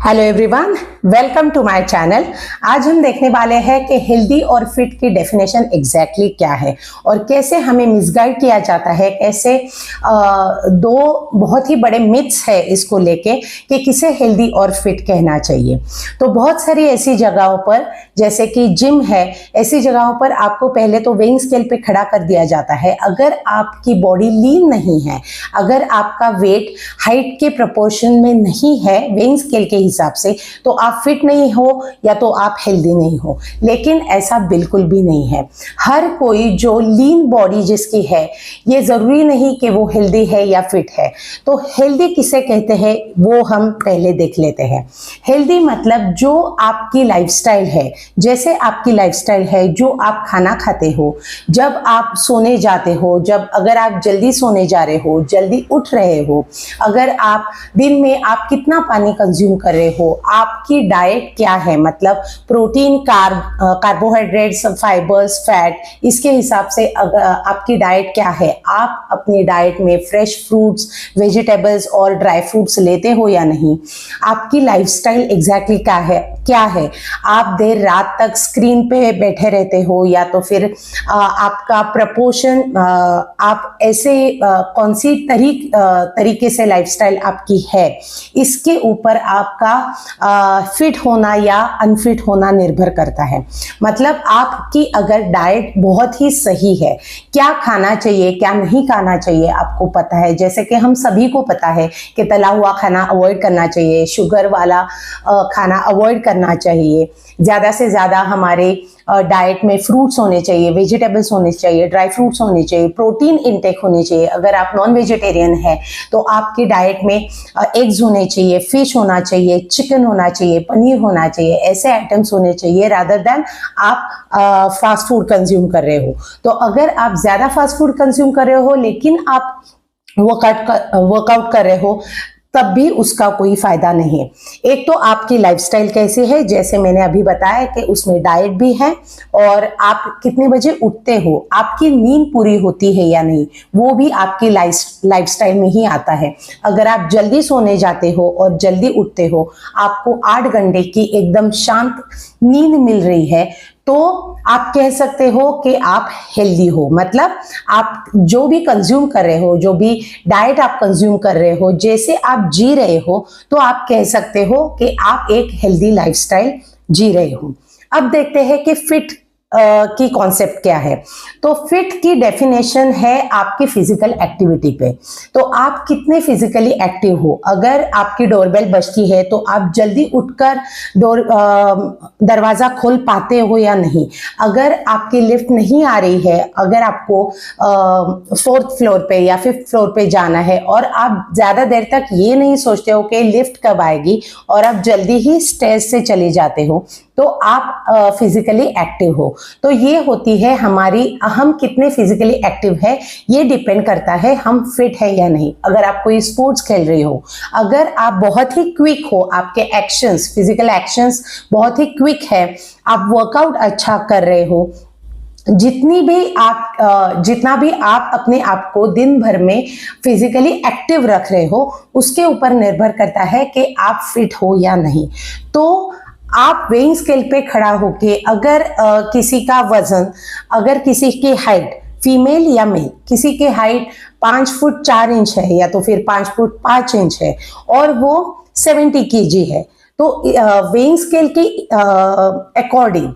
Hello everyone, welcome to my channel. आज हम देखने वाले हैं कि हेल्दी और फिट की डेफिनेशन एग्जैक्टली क्या है और कैसे हमें मिसगाइड किया जाता है। कैसे दो बहुत ही बड़े मिथ्स है इसको लेके कि किसे हेल्दी और फिट कहना चाहिए। तो बहुत सारी ऐसी जगहों पर, जैसे कि जिम है, ऐसी जगहों पर आपको पहले तो वेइंग स्केल पे खड़ा कर दिया जाता है। अगर आपकी बॉडी लीन नहीं है, अगर आपका वेट हाइट के प्रोपोर्शन में नहीं है वेइंग स्केल के हिसाब से, तो आप फिट नहीं हो या तो आप हेल्दी नहीं हो। लेकिन ऐसा बिल्कुल भी नहीं है। हर कोई जो लीन बॉडी जिसकी है, ये जरूरी नहीं कि वो हेल्दी है या फिट है। तो हेल्दी किसे कहते हैं वो हम पहले देख लेते हैं। हेल्दी मतलब जो आपकी लाइफस्टाइल है, जैसे आपकी लाइफस्टाइल है, जो आप खाना खाते हो, जब आप सोने जाते हो, अगर आप जल्दी सोने जा रहे हो, जल्दी उठ रहे हो, अगर आप दिन में आप कितना पानी कंज्यूम कर रहे हो, आपकी डाइट क्या है, मतलब प्रोटीन, कार्बोहाइड्रेट्स, फाइबर्स, फैट, इसके हिसाब से आपकी डाइट क्या है। आप अपनी डाइट में फ्रेश फ्रूट्स, वेजिटेबल्स और ड्राई फ्रूट्स लेते हो या नहीं। आपकी लाइफस्टाइल एग्जैक्टली क्या है। आप देर रात तक स्क्रीन पे बैठे रहते हो या तो फिर आपका प्रपोर्शन, आप ऐसे कौन सी तरीके से लाइफस्टाइल आपकी है, इसके ऊपर आपका फिट होना या अनफिट होना निर्भर करता है। मतलब आपकी अगर डाइट बहुत ही सही है, क्या खाना चाहिए क्या नहीं खाना चाहिए आपको पता है। जैसे कि हम सभी को पता है कि तला हुआ खाना अवॉइड करना चाहिए, शुगर वाला खाना अवॉइड करना चाहिए। ज़्यादा से ज़्यादा हमारे डाइट में फ्रूट्स होने चाहिए, वेजिटेबल्स होने चाहिए, ड्राई फ्रूट्स होने चाहिए, प्रोटीन इंटेक होनी चाहिए। अगर आप नॉन वेजिटेरियन है तो आपकी डाइट में एग्स होने चाहिए, फिश होना चाहिए, चिकन होना चाहिए, पनीर होना चाहिए। ऐसे आइटम्स होने चाहिए रादर देन आप फास्ट फूड कंज्यूम कर रहे हो। तो अगर आप ज़्यादा फास्ट फूड कंज्यूम कर रहे हो लेकिन आप वर्कआउट कर रहे हो, तब भी उसका कोई फायदा नहीं है। एक तो आपकी लाइफस्टाइल कैसी है, जैसे मैंने अभी बताया कि उसमें डाइट भी है, और आप कितने बजे उठते हो, आपकी नींद पूरी होती है या नहीं, वो भी आपकी लाइफस्टाइल में ही आता है। अगर आप जल्दी सोने जाते हो और जल्दी उठते हो, आपको 8 घंटे की एकदम शांत नींद मिल रही है, तो आप कह सकते हो कि आप हेल्दी हो। मतलब आप जो भी कंज्यूम कर रहे हो, जो भी डाइट आप कंज्यूम कर रहे हो, जैसे आप जी रहे हो, तो आप कह सकते हो कि आप एक हेल्दी लाइफस्टाइल जी रहे हो। अब देखते हैं कि फिट की कॉन्सेप्ट क्या है। तो फिट की डेफिनेशन है आपकी फिजिकल एक्टिविटी पे। तो आप कितने फिजिकली एक्टिव हो। अगर आपकी डोरबेल बजती है तो आप जल्दी उठकर दरवाजा खोल पाते हो या नहीं। अगर आपकी लिफ्ट नहीं आ रही है, अगर आपको 4th फ्लोर पे या 5th फ्लोर पे जाना है और आप ज्यादा देर तक ये नहीं सोचते हो कि लिफ्ट कब आएगी और आप जल्दी ही स्टेयर्स से चले जाते हो, तो आप फिजिकली एक्टिव हो। तो ये होती है हम कितने फिजिकली एक्टिव है, ये डिपेंड करता है हम फिट है या नहीं। अगर आप कोई स्पोर्ट्स खेल रहे हो, अगर आप बहुत ही क्विक हो, आपके एक्शंस, फिजिकल एक्शंस बहुत ही क्विक है, आप वर्कआउट अच्छा कर रहे हो, जितना भी आप अपने आप को दिन भर में फिजिकली एक्टिव रख रहे हो, उसके ऊपर निर्भर करता है कि आप फिट हो या नहीं। तो आप वेइंग स्केल पे खड़ा होके अगर किसी का वजन, अगर किसी की हाइट, फीमेल या मेल, किसी की हाइट 5 फुट 4 इंच है या तो फिर 5 फुट 5 इंच है और वो 70 kg है, तो वेइंग स्केल के अकॉर्डिंग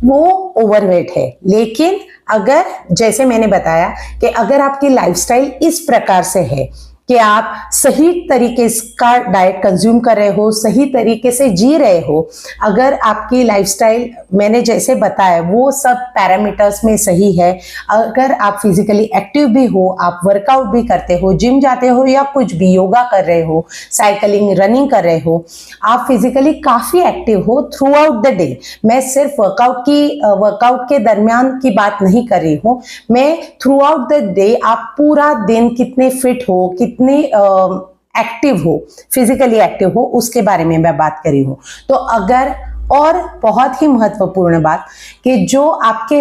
वो ओवरवेट है। लेकिन अगर, जैसे मैंने बताया कि अगर आपकी लाइफस्टाइल इस प्रकार से है कि आप सही तरीके का डाइट कंज्यूम कर रहे हो, सही तरीके से जी रहे हो, अगर आपकी लाइफस्टाइल मैंने जैसे बताया वो सब पैरामीटर्स में सही है, अगर आप फिजिकली एक्टिव भी हो, आप वर्कआउट भी करते हो, जिम जाते हो या कुछ भी योगा कर रहे हो, साइकिलिंग, रनिंग कर रहे हो, आप फिजिकली काफी एक्टिव हो थ्रू आउट द डे। मैं सिर्फ वर्कआउट के दरमियान की बात नहीं कर रही हूँ, मैं थ्रू आउट द डे आप पूरा दिन कितने फिट हो, कितने एक्टिव हो, फिजिकली एक्टिव हो, उसके बारे में मैं बात कर रही हूँ। तो अगर, और बहुत ही महत्वपूर्ण बात कि जो आपके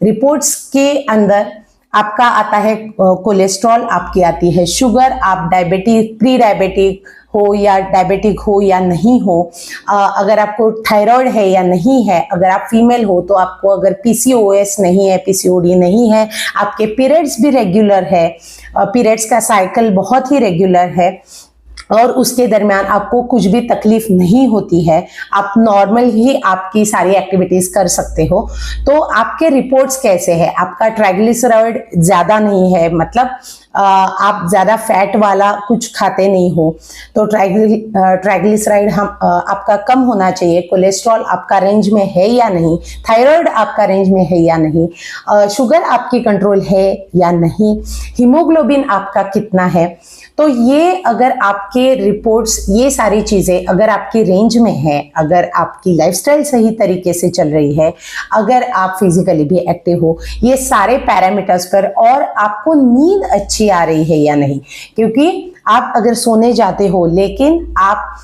रिपोर्ट्स के अंदर आपका आता है कोलेस्ट्रॉल, आपकी आती है शुगर, आप डायबिटीज, प्री डायबिटिक हो या डायबिटिक हो या नहीं हो, अगर आपको थायराइड है या नहीं है, अगर आप फीमेल हो तो आपको अगर पीसीओएस नहीं है, पीसीओडी नहीं है, आपके पीरियड्स भी रेगुलर है, पीरियड्स का साइकिल बहुत ही रेगुलर है और उसके दरमियान आपको कुछ भी तकलीफ नहीं होती है, आप नॉर्मल ही आपकी सारी एक्टिविटीज कर सकते हो, तो आपके रिपोर्ट्स कैसे हैं? आपका ट्राइग्लिसराइड ज्यादा नहीं है, मतलब आप ज्यादा फैट वाला कुछ खाते नहीं हो, तो ट्राइग्लिसराइड आपका कम होना चाहिए, कोलेस्ट्रॉल आपका रेंज में है या नहीं, थायराइड आपका रेंज में है या नहीं, शुगर आपकी कंट्रोल है या नहीं, हीमोग्लोबिन आपका कितना है। तो ये अगर आपके रिपोर्ट्स, ये सारी चीजें अगर आपकी रेंज में है, अगर आपकी लाइफस्टाइल सही तरीके से चल रही है, अगर आप फिजिकली भी एक्टिव हो, ये सारे पैरामीटर्स पर, और आपको नींद अच्छी आ रही है या नहीं, क्योंकि आप अगर सोने जाते हो लेकिन आप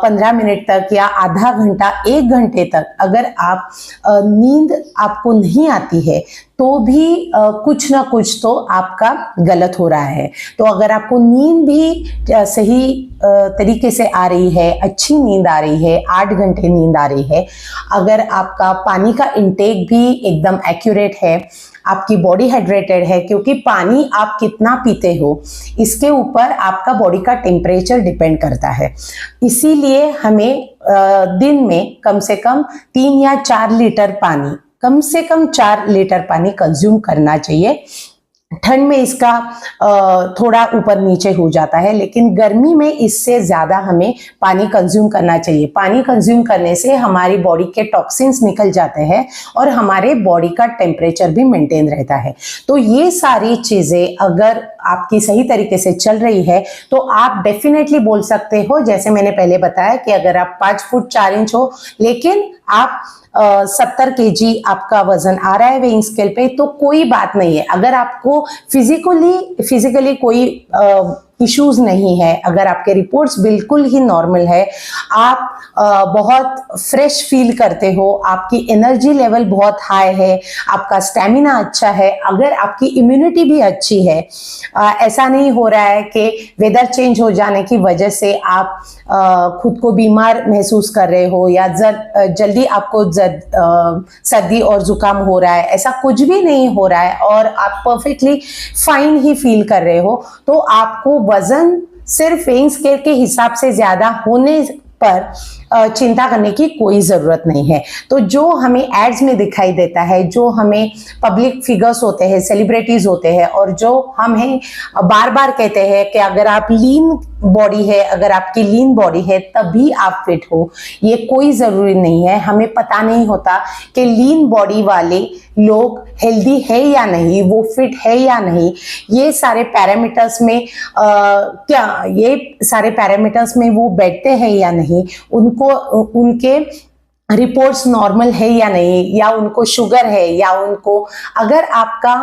15 मिनट तक या आधा घंटा 1 घंटे तक अगर आप नींद आपको नहीं आती है तो भी कुछ ना कुछ तो आपका गलत हो रहा है। तो अगर आपको नींद भी सही तरीके से आ रही है, अच्छी नींद आ रही है, 8 घंटे नींद आ रही है, अगर आपका पानी का इंटेक भी एकदम एक्यूरेट है, आपकी बॉडी हाइड्रेटेड है, क्योंकि पानी आप कितना पीते हो इसके ऊपर आपका बॉडी का टेम्परेचर डिपेंड करता है। इसीलिए हमें दिन में कम से कम 3 या 4 लीटर पानी, कम से कम 4 लीटर पानी कंज्यूम करना चाहिए। ठंड में इसका थोड़ा ऊपर नीचे हो जाता है, लेकिन गर्मी में इससे ज्यादा हमें पानी कंज्यूम करना चाहिए। पानी कंज्यूम करने से हमारी बॉडी के टॉक्सिन्स निकल जाते हैं और हमारे बॉडी का टेम्परेचर भी मेंटेन रहता है। तो ये सारी चीजें अगर आपकी सही तरीके से चल रही है तो आप डेफिनेटली बोल सकते हो, जैसे मैंने पहले बताया कि अगर आप 5 फुट 4 इंच हो लेकिन आप 70 केजी आपका वजन आ रहा है वेइंग स्केल पे, तो कोई बात नहीं है। अगर आपको फिजिकली कोई इश्यूज नहीं है, अगर आपके रिपोर्ट्स बिल्कुल ही नॉर्मल है, आप बहुत फ्रेश फील करते हो, आपकी एनर्जी लेवल बहुत हाई है, आपका स्टेमिना अच्छा है, अगर आपकी इम्यूनिटी भी अच्छी है, ऐसा नहीं हो रहा है कि वेदर चेंज हो जाने की वजह से आप खुद को बीमार महसूस कर रहे हो या जल्दी आपको सर्दी और जुकाम हो रहा है, ऐसा कुछ भी नहीं हो रहा है और आप परफेक्टली फाइन ही फील कर रहे हो, तो आपको वजन सिर्फ वेइंग स्केल के हिसाब से ज्यादा होने पर चिंता करने की कोई जरूरत नहीं है। तो जो हमें एड्स में दिखाई देता है, जो हमें पब्लिक फिगर्स होते हैं, सेलिब्रिटीज होते हैं और जो हमें बार बार कहते हैं कि अगर आप लीन बॉडी है, अगर आपकी लीन बॉडी है तभी आप फिट हो, ये कोई जरूरी नहीं है। हमें पता नहीं होता कि लीन बॉडी वाले लोग हेल्दी है या नहीं, वो फिट है या नहीं। ये सारे पैरामीटर्स में ये सारे पैरामीटर्स में वो बैठते हैं या नहीं, उनके रिपोर्ट्स नॉर्मल है या नहीं, या उनको शुगर है, या उनको अगर आपका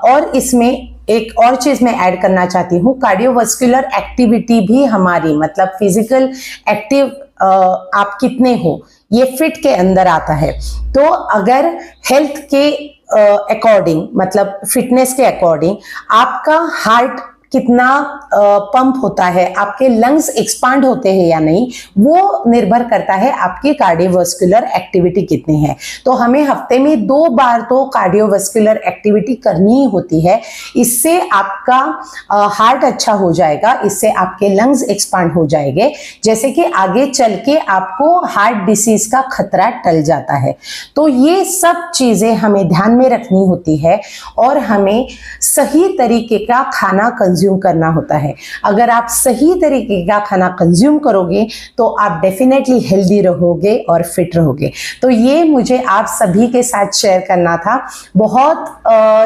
और इसमें एक और चीज मैं ऐड करना चाहती हूँ, कार्डियोवास्कुलर एक्टिविटी भी हमारी, मतलब फिजिकल एक्टिव आप कितने हो ये फिट के अंदर आता है। तो अगर हेल्थ के अकॉर्डिंग, मतलब फिटनेस के अकॉर्डिंग आपका हार्ट कितना पंप होता है, आपके लंग्स एक्सपांड होते हैं या नहीं, वो निर्भर करता है आपकी कार्डियोवास्कुलर एक्टिविटी कितनी है। तो हमें हफ्ते में 2 बार तो कार्डियोवास्कुलर एक्टिविटी करनी ही होती है। इससे आपका हार्ट अच्छा हो जाएगा, इससे आपके लंग्स एक्सपांड हो जाएंगे, जैसे कि आगे चल के आपको हार्ट डिसीज का खतरा टल जाता है। तो ये सब चीजें हमें ध्यान में रखनी होती है और हमें सही तरीके का खाना कंज्यूम करना होता है। अगर आप सही तरीके का खाना कंज्यूम करोगे तो आप डेफिनेटली हेल्दी रहोगे और फिट रहोगे। तो ये मुझे आप सभी के साथ शेयर करना था। बहुत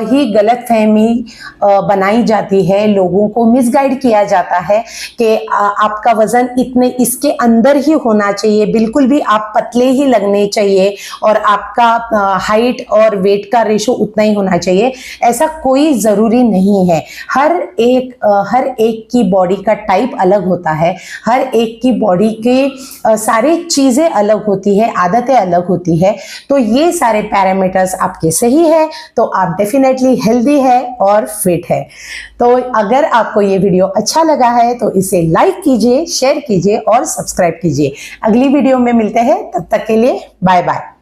ही गलतफहमी बनाई जाती है, लोगों को मिसगाइड किया जाता है कि आपका वजन इतने इसके अंदर ही होना चाहिए, बिल्कुल भी आप पतले ही लगने चाहिए और आपका हाइट और वेट का रेशो उतना ही होना चाहिए। ऐसा कोई जरूरी नहीं है। हर एक हर एक की बॉडी का टाइप अलग होता है, हर एक की बॉडी के सारी चीज़ें अलग होती है, आदतें अलग होती है। तो ये सारे पैरामीटर्स आपके सही है तो आप डेफिनेटली हेल्दी है और फिट है। तो अगर आपको ये वीडियो अच्छा लगा है तो इसे लाइक कीजिए, शेयर कीजिए और सब्सक्राइब कीजिए। अगली वीडियो में मिलते हैं, तब तक के लिए बाय बाय।